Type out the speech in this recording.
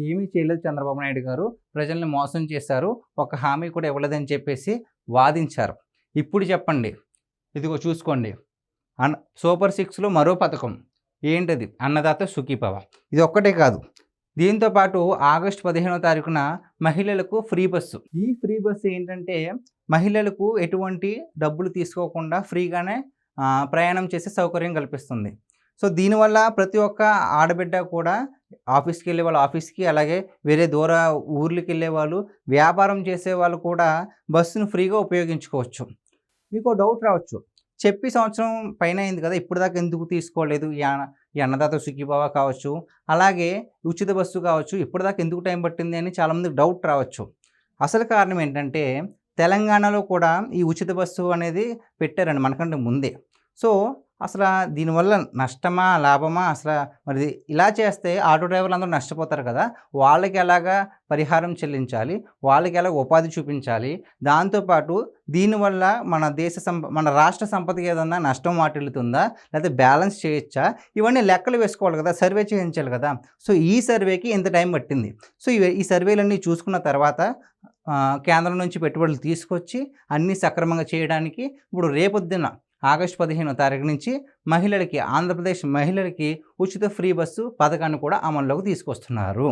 ఏమీ చేయలేదు చంద్రబాబు నాయుడు గారు. ప్రజల్ని మోసం చేశారు. ఒక హామీ కూడా ఇవ్వలేదని చెప్పేసి వాదించారు. ఇప్పుడు చెప్పండి. ఇదిగో చూసుకోండి. సూపర్ సిక్స్‌లో మరో పథకం. ఏంటది? అన్నదాత సుఖీభవ. ఇది ఒక్కటే కాదు. దీంతో పాటు ఆగస్టు 15వ తారీఖున మహిళలకు ఫ్రీ బస్సు. ఈ ఫ్రీ బస్సు ఏంటంటే మహిళలకు ఎటువంటి డబ్బులు తీసుకోకుండా ఫ్రీగానే ప్రయాణం చేసే సౌకర్యం కల్పిస్తుంది. సో దీనివల్ల ప్రతి ఒక్క ఆడబిడ్డ కూడా ఆఫీస్‌కి వెళ్ళే వాళ్ళు ఆఫీస్‌కి, అలాగే వేరే దూర ఊర్లకెళ్ళే వాళ్ళు, వ్యాపారం చేసేవాళ్ళు కూడా బస్సును ఫ్రీగా ఉపయోగించుకోవచ్చు. మీకో డౌట్ రావచ్చు. చెప్పి సంవత్సరం పైన అయింది కదా! ఇప్పటిదాకా ఎందుకు తీసుకోలేదు? ఈ అన్నదాత సుఖీభవ కావచ్చు, అలాగే ఉచిత బస్సు కావచ్చు, ఇప్పటిదాకా ఎందుకు టైం పట్టింది అని చాలామందికి డౌట్ రావచ్చు. అసలు కారణం ఏంటంటే తెలంగాణలో కూడా ఈ ఉచిత బస్సు అనేది పెట్టారండి మనకంటే ముందే. సో అసల దీనివల్ల నష్టమా? లాభమా? మరి ఇలా చేస్తే ఆటో డ్రైవర్లందరూ నష్టపోతారు కదా! వాళ్ళకి ఎలాగా పరిహారం చెల్లించాలి? వాళ్ళకి ఎలాగ ఉపాధి చూపించాలి? దాంతోపాటు దీనివల్ల మన రాష్ట్ర సంపదకి ఏదన్నా నష్టం వాటిల్లుతుందా? లేకపోతే బ్యాలెన్స్ చేయొచ్చా? ఇవన్నీ లెక్కలు వేసుకోవాలి కదా! సర్వే చేయించాలి కదా! సో ఈ సర్వేకి ఇంత టైం పట్టింది. సో ఈ సర్వేలన్నీ చూసుకున్న తర్వాత కేంద్రం నుంచి పెట్టుబడులు తీసుకొచ్చి అన్నీ సక్రమంగా చేయడానికి ఇప్పుడు రేపొద్దున ఆగస్టు 15వ తారీఖు నుంచి ఆంధ్రప్రదేశ్ మహిళలకి ఉచిత ఫ్రీ బస్సు పథకాన్ని కూడా అమల్లోకి తీసుకొస్తున్నారు.